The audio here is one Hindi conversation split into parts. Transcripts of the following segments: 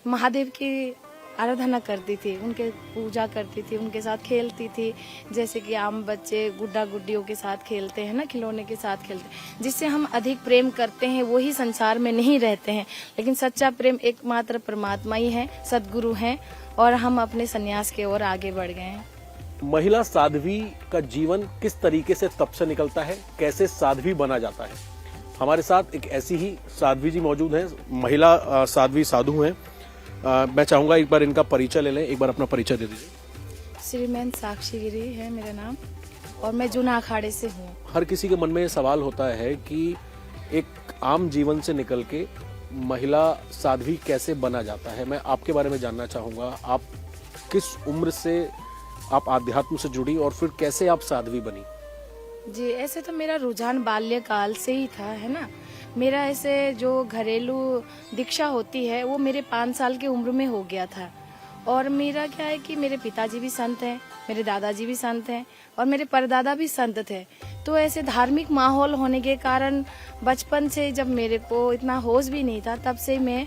महादेव की आराधना करती थी, उनके पूजा करती थी, उनके साथ खेलती थी। जैसे कि आम बच्चे गुड्डा गुड्डियों के साथ खेलते हैं ना, खिलौने के साथ खेलते हैं। जिससे हम अधिक प्रेम करते हैं वो ही संसार में नहीं रहते हैं, लेकिन सच्चा प्रेम एकमात्र परमात्मा ही है, सद्गुरु हैं, और हम अपने संन्यास की ओर आगे बढ़ गए हैं। महिला साध्वी का जीवन किस तरीके से तप से निकलता है, कैसे साध्वी बना जाता है। हमारे साथ एक ऐसी ही साध्वी जी मौजूद हैं, महिला साध्वी साधु हैं। मैं चाहूंगा एक बार इनका परिचय ले लें, एक बार अपना परिचय दे दीजिए। श्रीमैन साक्षी गिरी है मेरा नाम, और मैं जूना अखाड़े से हूँ। हर किसी के मन में सवाल होता है कि एक आम जीवन से निकल के महिला साध्वी कैसे बना जाता है। मैं आपके बारे में जानना चाहूंगा, आप किस उम्र से आप आध्यात्म से जुड़ी और फिर कैसे आप साध्वी बनी। जी, ऐसे तो मेरा रुझान बाल्यकाल से ही था, है ना। मेरा ऐसे जो घरेलू दीक्षा होती है वो मेरे 5 साल की उम्र में हो गया था। और मेरा क्या है कि मेरे पिताजी भी संत हैं, मेरे दादाजी भी संत हैं, और मेरे परदादा भी संत थे। तो ऐसे धार्मिक माहौल होने के कारण बचपन से, जब मेरे को इतना होश भी नहीं था, तब से मैं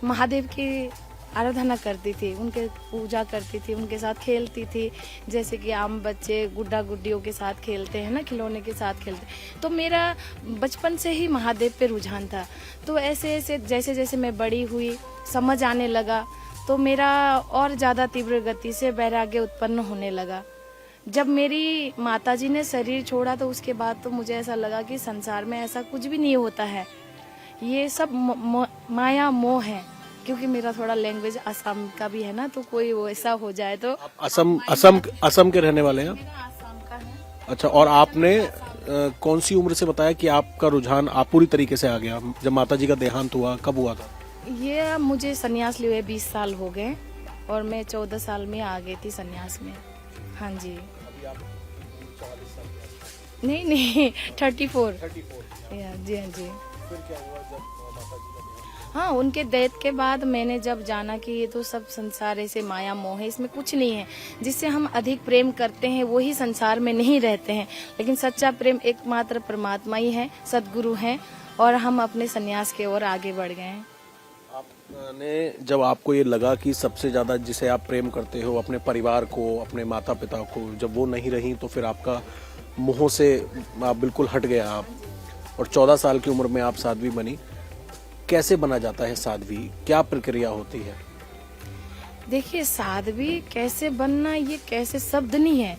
महादेव की आराधना करती थी, उनके पूजा करती थी, उनके साथ खेलती थी। जैसे कि आम बच्चे गुड्डा गुड्डियों के साथ खेलते हैं ना, खिलौने के साथ खेलते। तो मेरा बचपन से ही महादेव पे रुझान था। तो ऐसे ऐसे जैसे जैसे मैं बड़ी हुई, समझ आने लगा, तो मेरा और ज़्यादा तीव्र गति से वैराग्य उत्पन्न होने लगा। जब मेरी माताजी ने शरीर छोड़ा तो उसके बाद तो मुझे ऐसा लगा कि संसार में ऐसा कुछ भी नहीं होता है, ये सब माया मोह है। क्योंकि मेरा थोड़ा लैंग्वेज असम का भी है ना, तो कोई वो ऐसा हो जाए तो। असम के रहने वाले हैं? मेरा असम का है। अच्छा, और आपने कौन सी उम्र से बताया कि आपका रुझान आप पूरी तरीके से आ गया? जब माताजी का देहांत हुआ, कब हुआ था? ये मुझे संन्यास लिए हुए 20 साल हो गए, और मैं 14 साल में आ गई थी संन्यास में। हाँ जी। अभी आप 44 साल? नहीं 34। जी हाँ जी। फिर क्या हुआ जब माताजी का देहांत? हाँ, उनके डेथ के बाद मैंने जब जाना कि ये तो सब संसार ऐसे माया मोह है, इसमें कुछ नहीं है। जिससे हम अधिक प्रेम करते हैं वो ही संसार में नहीं रहते हैं, लेकिन सच्चा प्रेम एकमात्र परमात्मा ही है, सद्गुरु हैं, और हम अपने संन्यास की ओर आगे बढ़ गए हैं। आपने जब आपको ये लगा कि सबसे ज्यादा जिसे आप प्रेम करते हो, अपने परिवार को, अपने माता पिता को, जब वो नहीं रही तो फिर आपका मोह से आप बिल्कुल हट गया आप, और 14 साल की उम्र में आप साध्वी बनी। कैसे बना जाता है साध्वी, क्या प्रक्रिया होती है? देखिए, साध्वी कैसे बनना, ये कैसे शब्द नहीं है।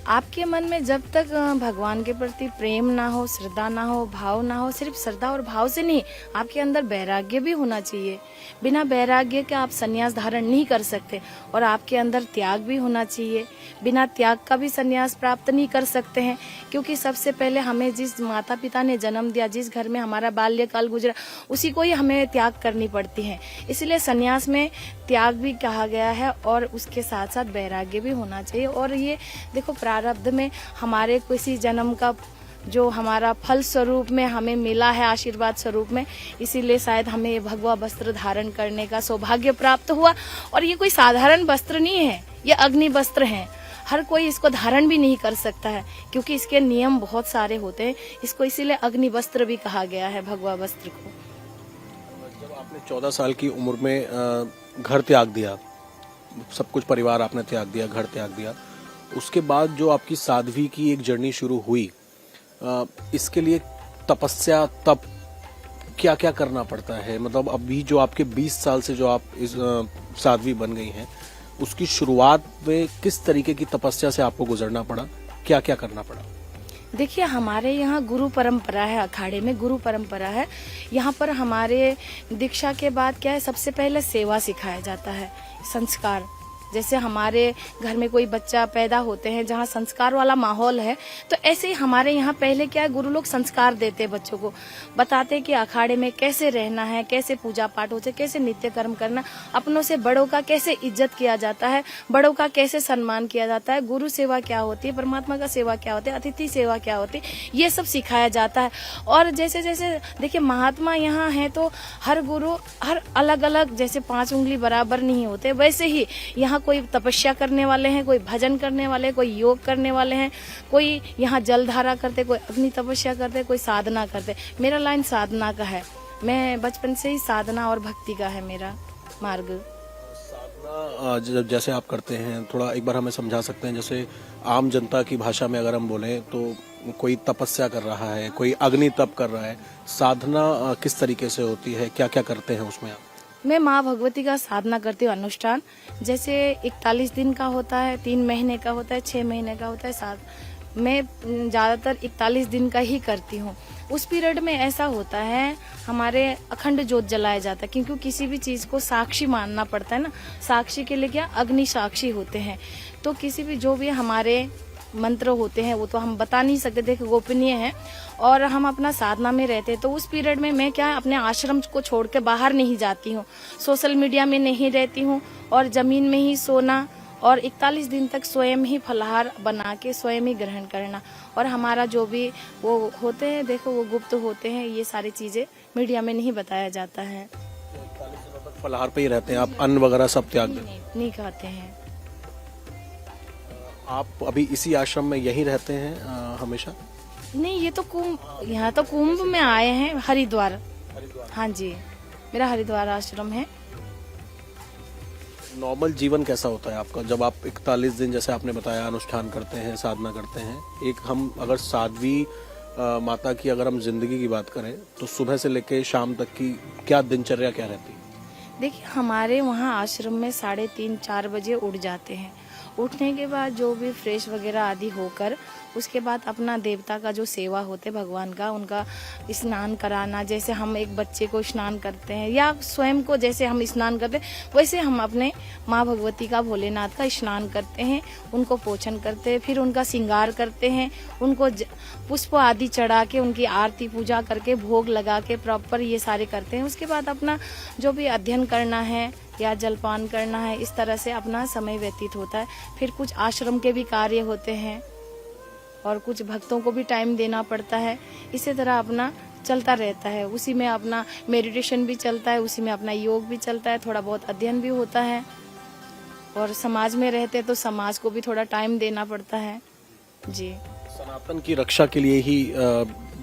आपके मन में जब तक भगवान के प्रति प्रेम ना हो, श्रद्धा ना हो, भाव ना हो, सिर्फ श्रद्धा और भाव से नहीं, आपके अंदर वैराग्य भी होना चाहिए। बिना वैराग्य के आप संन्यास धारण नहीं कर सकते, और आपके अंदर त्याग भी होना चाहिए। बिना त्याग का भी संन्यास प्राप्त नहीं कर सकते हैं, क्योंकि सबसे पहले हमें जिस माता पिता ने जन्म दिया, जिस घर में हमारा बाल्यकाल गुजरा, उसी को ही हमें त्याग करनी पड़ती है। इसलिए संन्यास में त्याग भी कहा गया है, और उसके साथ साथ वैराग्य भी होना चाहिए। और ये देखो, प्रारब्ध में हमारे किसी जन्म का जो हमारा फल स्वरूप में हमें मिला है, आशीर्वाद स्वरूप में, इसीलिए शायद हमें ये भगवा वस्त्र धारण करने का सौभाग्य प्राप्त हुआ। और ये कोई साधारण वस्त्र नहीं है, ये अग्नि वस्त्र है। हर कोई इसको धारण भी नहीं कर सकता है, क्योंकि इसके नियम बहुत सारे होते हैं। इसको इसीलिए अग्नि वस्त्र भी कहा गया है, भगवा वस्त्र को। जब आपने 14 साल की उम्र में घर त्याग दिया, सब कुछ परिवार आपने त्याग दिया, घर त्याग दिया, उसके बाद जो आपकी साध्वी की एक जर्नी शुरू हुई, इसके लिए तपस्या, तप, क्या क्या करना पड़ता है? मतलब अभी जो आपके 20 साल से जो आप इस साध्वी बन गई हैं, उसकी शुरुआत में किस तरीके की तपस्या से आपको गुजरना पड़ा, क्या क्या करना पड़ा? देखिए, हमारे यहाँ गुरु परंपरा है, अखाड़े में गुरु परंपरा है। यहाँ पर हमारे दीक्षा के बाद क्या है, सबसे पहले सेवा सिखाया जाता है, संस्कार। जैसे हमारे घर में कोई बच्चा पैदा होते हैं जहाँ संस्कार वाला माहौल है, तो ऐसे ही हमारे यहाँ पहले क्या है, गुरु लोग संस्कार देते हैं बच्चों को, बताते हैं कि अखाड़े में कैसे रहना है, कैसे पूजा पाठ होते, कैसे नित्य कर्म करना, अपनों से बड़ों का कैसे इज्जत किया जाता है, बड़ों का कैसे सम्मान किया जाता है, गुरु सेवा क्या होती है, परमात्मा का सेवा क्या होती है, अतिथि सेवा क्या होती है, ये सब सिखाया जाता है। और जैसे जैसे देखिए, महात्मा यहाँ है तो हर गुरु हर अलग अलग, जैसे 5 उंगली बराबर नहीं होते, वैसे ही यहाँ कोई तपस्या करने वाले हैं, कोई भजन करने वाले, कोई योग करने वाले हैं, कोई यहाँ जलधारा करते, कोई अग्नि तपस्या करते, कोई साधना करते। मेरा लाइन साधना का है, मैं बचपन से ही साधना और भक्ति का है मेरा। मार्ग। साधना जैसे आप करते हैं, थोड़ा एक बार हमें समझा सकते हैं? जैसे आम जनता की भाषा में अगर हम बोलें तो कोई तपस्या कर रहा है, कोई अग्नि तप कर रहा है, साधना किस तरीके से होती है, क्या क्या करते हैं उसमें आप? मैं माँ भगवती का साधना करती हूँ अनुष्ठान। जैसे 41 दिन का होता है, 3 महीने का होता है, 6 महीने का होता है, 7। मैं ज़्यादातर 41 दिन का ही करती हूँ। उस पीरियड में ऐसा होता है, हमारे अखंड ज्योत जलाया जाता है, क्योंकि किसी भी चीज़ को साक्षी मानना पड़ता है ना। साक्षी के लिए क्या, अग्नि साक्षी होते हैं। तो किसी भी जो भी हमारे मंत्र होते हैं वो तो हम बता नहीं सकते, देखो गोपनीय है। और हम अपना साधना में रहते हैं, तो उस पीरियड में मैं क्या अपने आश्रम को छोड़ के बाहर नहीं जाती हूँ, सोशल मीडिया में नहीं रहती हूँ, और जमीन में ही सोना, और 41 दिन तक स्वयं ही फलाहार बना के स्वयं ही ग्रहण करना। और हमारा जो भी वो होते हैं, देखो वो गुप्त होते हैं, ये सारी चीजें मीडिया में नहीं बताया जाता है। 41 दिनों तक फलाहार पे ही रहते हैं आप, अन्न वगैरह सब त्याग देते नहीं खाते हैं। हैं? आप अभी इसी आश्रम में यहीं रहते हैं हमेशा? नहीं, ये तो कुंभ, यहाँ तो कुंभ में आए हैं, हरिद्वार। हाँ जी, मेरा हरिद्वार आश्रम है। नॉर्मल जीवन कैसा होता है आपका जब आप 41 दिन, जैसे आपने बताया, अनुष्ठान करते हैं, साधना करते हैं? एक हम अगर साध्वी माता की अगर हम जिंदगी की बात करें तो सुबह से लेकर शाम तक की क्या दिनचर्या क्या रहती है? देखिए, हमारे वहाँ आश्रम में 3:30-4 बजे उठ जाते हैं। उठने के बाद जो भी फ्रेश वगैरह आदि होकर, उसके बाद अपना देवता का जो सेवा होते भगवान का, उनका स्नान कराना। जैसे हम एक बच्चे को स्नान करते हैं, या स्वयं को जैसे हम स्नान करते हैं, वैसे हम अपने माँ भगवती का, भोलेनाथ का स्नान करते हैं, उनको पोषण करते हैं, फिर उनका श्रृंगार करते हैं, उनको पुष्प आदि चढ़ा के, उनकी आरती पूजा करके, भोग लगा के प्रॉपर ये सारे करते हैं। उसके बाद अपना जो भी अध्ययन करना है या जलपान करना है, इस तरह से अपना समय व्यतीत होता है। फिर कुछ आश्रम के भी कार्य होते हैं, और कुछ भक्तों को भी टाइम देना पड़ता है। इसी तरह अपना चलता रहता है। उसी में अपना मेडिटेशन भी चलता है, उसी में अपना योग भी चलता है, थोड़ा बहुत अध्ययन भी होता है। और समाज में रहते हैं तो समाज को भी थोड़ा टाइम देना पड़ता है। जी, सनातन की रक्षा के लिए ही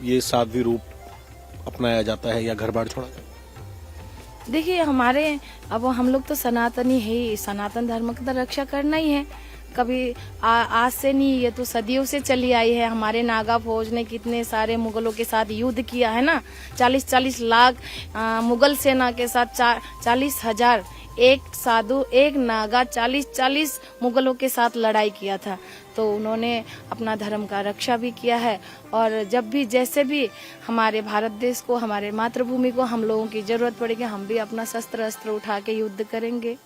ये साध्वी रूप अपनाया जाता है या घर बार छोड़ा जाता है? देखिए, हमारे अब हम लोग तो सनातनी है ही, सनातन धर्म की तो रक्षा करना ही है। कभी आज से नहीं, ये तो सदियों से चली आई है। हमारे नागा फौज ने कितने सारे मुगलों के साथ युद्ध किया है ना, 40-40 लाख मुगल सेना के साथ 40,000 एक साधु, एक नागा 40-40 मुगलों के साथ लड़ाई किया था। तो उन्होंने अपना धर्म का रक्षा भी किया है। और जब भी जैसे भी हमारे भारत देश को, हमारे मातृभूमि को हम लोगों की जरूरत पड़ेगी, हम भी अपना शस्त्र अस्त्र उठा के युद्ध करेंगे।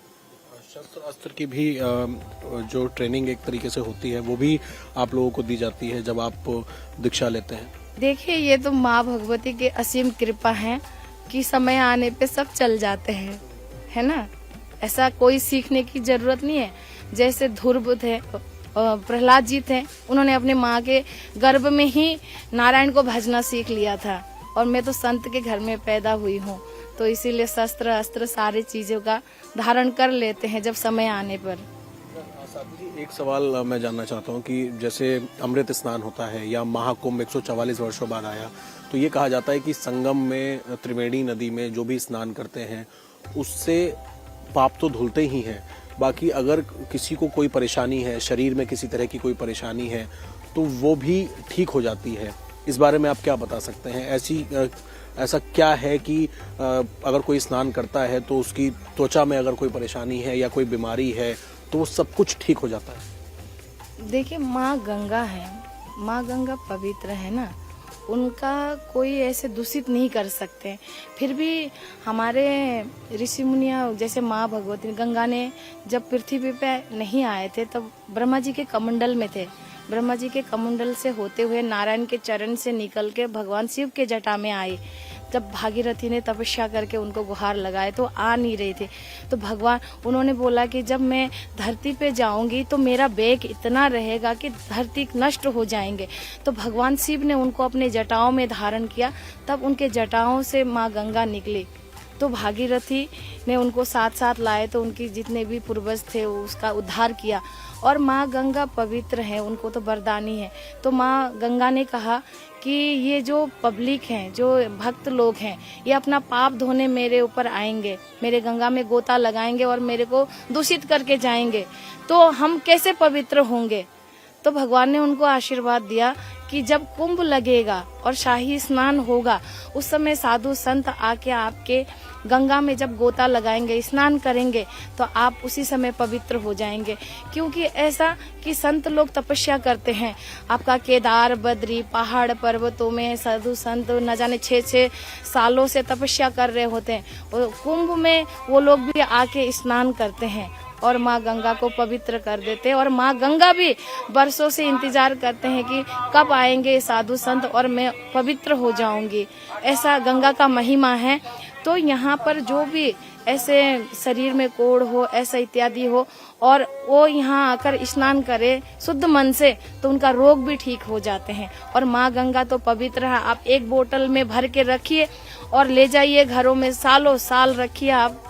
शस्त्र अस्त्र की भी जो ट्रेनिंग एक तरीके से होती है वो भी आप लोगों को दी जाती है जब आप दीक्षा लेते हैं? देखिए, ये तो माँ भगवती की असीम कृपा है कि समय आने पे सब चल जाते हैं, है ना। ऐसा कोई सीखने की जरूरत नहीं है। जैसे ध्रुव थे, प्रहलाद जी थे, उन्होंने अपने माँ के गर्भ में ही नारायण को भजना सीख लिया था। और मैं तो संत के घर में पैदा हुई हूँ, तो इसीलिए शस्त्र अस्त्र सारी चीजों का धारण कर लेते हैं जब समय आने पर। एक सवाल मैं जानना चाहता हूँ कि जैसे अमृत स्नान होता है या महाकुंभ 144 वर्षों बाद आया, तो ये कहा जाता है कि संगम में, त्रिवेणी नदी में जो भी स्नान करते हैं उससे पाप तो धुलते ही हैं, बाकी अगर किसी को कोई परेशानी है, शरीर में किसी तरह की कोई परेशानी है, तो वो भी ठीक हो जाती है। इस बारे में आप क्या बता सकते हैं? ऐसा क्या है कि अगर कोई स्नान करता है तो उसकी त्वचा में अगर कोई परेशानी है या कोई बीमारी है तो वो सब कुछ ठीक हो जाता है? देखिए, माँ गंगा है, माँ गंगा पवित्र है ना, उनका कोई ऐसे दूषित नहीं कर सकते। फिर भी हमारे ऋषि मुनिया, जैसे माँ भगवती गंगा ने जब पृथ्वी पे नहीं आए थे तब ब्रह्मा जी के कमंडल में थे। ब्रह्मा जी के कमंडल से होते हुए नारायण के चरण से निकल के भगवान शिव के जटा में आए। जब भागीरथी ने तपस्या करके उनको गुहार लगाए तो आ नहीं रहे थे, तो भगवान, उन्होंने बोला कि जब मैं धरती पे जाऊंगी तो मेरा वेग इतना रहेगा कि धरती नष्ट हो जाएंगे। तो भगवान शिव ने उनको अपने जटाओं में धारण किया, तब उनके जटाओं से माँ गंगा निकली। तो भागीरथी ने उनको साथ साथ लाए, तो उनकी जितने भी पूर्वज थे उसका उद्धार किया। और माँ गंगा पवित्र है, उनको तो वरदानी है। तो माँ गंगा ने कहा कि ये जो पब्लिक हैं, जो भक्त लोग हैं, ये अपना पाप धोने मेरे ऊपर आएंगे, मेरे गंगा में गोता लगाएंगे और मेरे को दूषित करके जाएंगे, तो हम कैसे पवित्र होंगे। तो भगवान ने उनको आशीर्वाद दिया कि जब कुंभ लगेगा और शाही स्नान होगा, उस समय साधु संत आके आपके गंगा में जब गोता लगाएंगे, स्नान करेंगे, तो आप उसी समय पवित्र हो जाएंगे। क्योंकि ऐसा कि संत लोग तपस्या करते हैं, आपका केदार बद्री पहाड़ पर्वतों में साधु संत न जाने 6-6 सालों से तपस्या कर रहे होते हैं, और कुंभ में वो लोग भी आके स्नान करते हैं और माँ गंगा को पवित्र कर देते हैं। और माँ गंगा भी बरसों से इंतजार करते हैं कि कब आएंगे साधु संत और मैं पवित्र हो जाऊंगी। ऐसा गंगा का महिमा है। तो यहाँ पर जो भी ऐसे शरीर में कोढ़ हो, ऐसा इत्यादि हो, और वो यहाँ आकर स्नान करे शुद्ध मन से, तो उनका रोग भी ठीक हो जाते हैं। और माँ गंगा तो पवित्र है। आप एक बोतल में भर के रखिए और ले जाइए घरों में, सालों साल रखिए आप,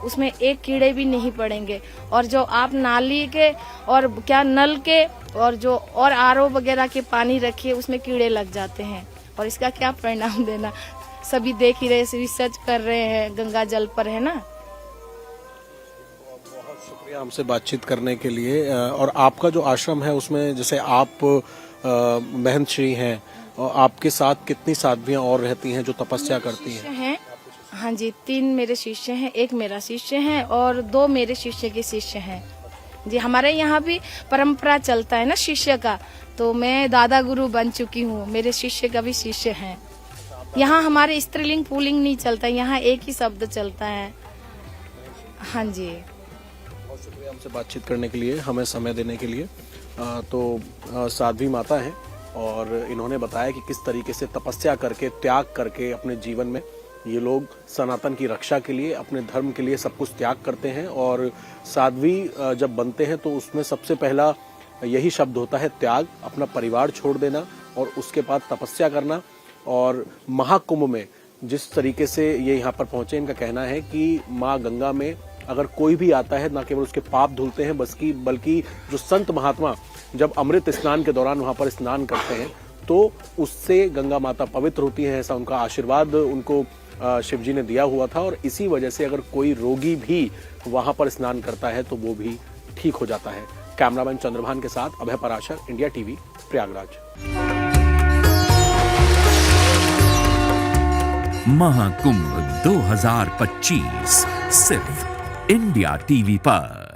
उसमें एक कीड़े भी नहीं पड़ेंगे। और जो आप नाली के और क्या नल के और जो और आरओ वगैरह के पानी रखिए, उसमें कीड़े लग जाते हैं। और इसका क्या परिणाम देना, सभी देख ही रहे, रिसर्च कर रहे हैं, गंगा जल पर, है ना। बहुत शुक्रिया हमसे बातचीत करने के लिए। और आपका जो आश्रम है उसमें जैसे आप महंत श्री हैं, और आपके साथ कितनी साध्वियां और रहती हैं जो तपस्या करती हैं? हाँ जी, 3 मेरे शिष्य हैं, 1 मेरा शिष्य है और 2 मेरे शिष्य के शिष्य हैं जी। हमारे यहाँ भी परंपरा चलता है ना शिष्य का, तो मैं दादा गुरु बन चुकी हूँ, मेरे शिष्य का भी शिष्य हैं। यहाँ हमारे स्त्रीलिंग पुल्लिंग नहीं चलता, यहाँ एक ही शब्द चलता है। हाँ जी, बहुत शुक्रिया हमसे बातचीत करने के लिए, हमें समय देने के लिए। साध्वी माता हैं और इन्होंने बताया कि किस तरीके से तपस्या करके, त्याग करके अपने जीवन में ये लोग सनातन की रक्षा के लिए, अपने धर्म के लिए सब कुछ त्याग करते हैं। और साध्वी जब बनते हैं तो उसमें सबसे पहला यही शब्द होता है त्याग, अपना परिवार छोड़ देना और उसके बाद तपस्या करना। और महाकुंभ में जिस तरीके से ये यहाँ पर पहुंचे, इनका कहना है कि माँ गंगा में अगर कोई भी आता है, न केवल उसके पाप धुलते हैं बल्कि जो संत महात्मा जब अमृत स्नान के दौरान वहां पर स्नान करते हैं तो उससे गंगा माता पवित्र होती है। ऐसा उनका आशीर्वाद उनको शिव जी ने दिया हुआ था। और इसी वजह से अगर कोई रोगी भी वहां पर स्नान करता है तो वो भी ठीक हो जाता है। कैमरामैन चंद्रभान के साथ अभय पराशर, इंडिया टीवी, प्रयागराज। महाकुंभ 2025 सिर्फ इंडिया टीवी पर।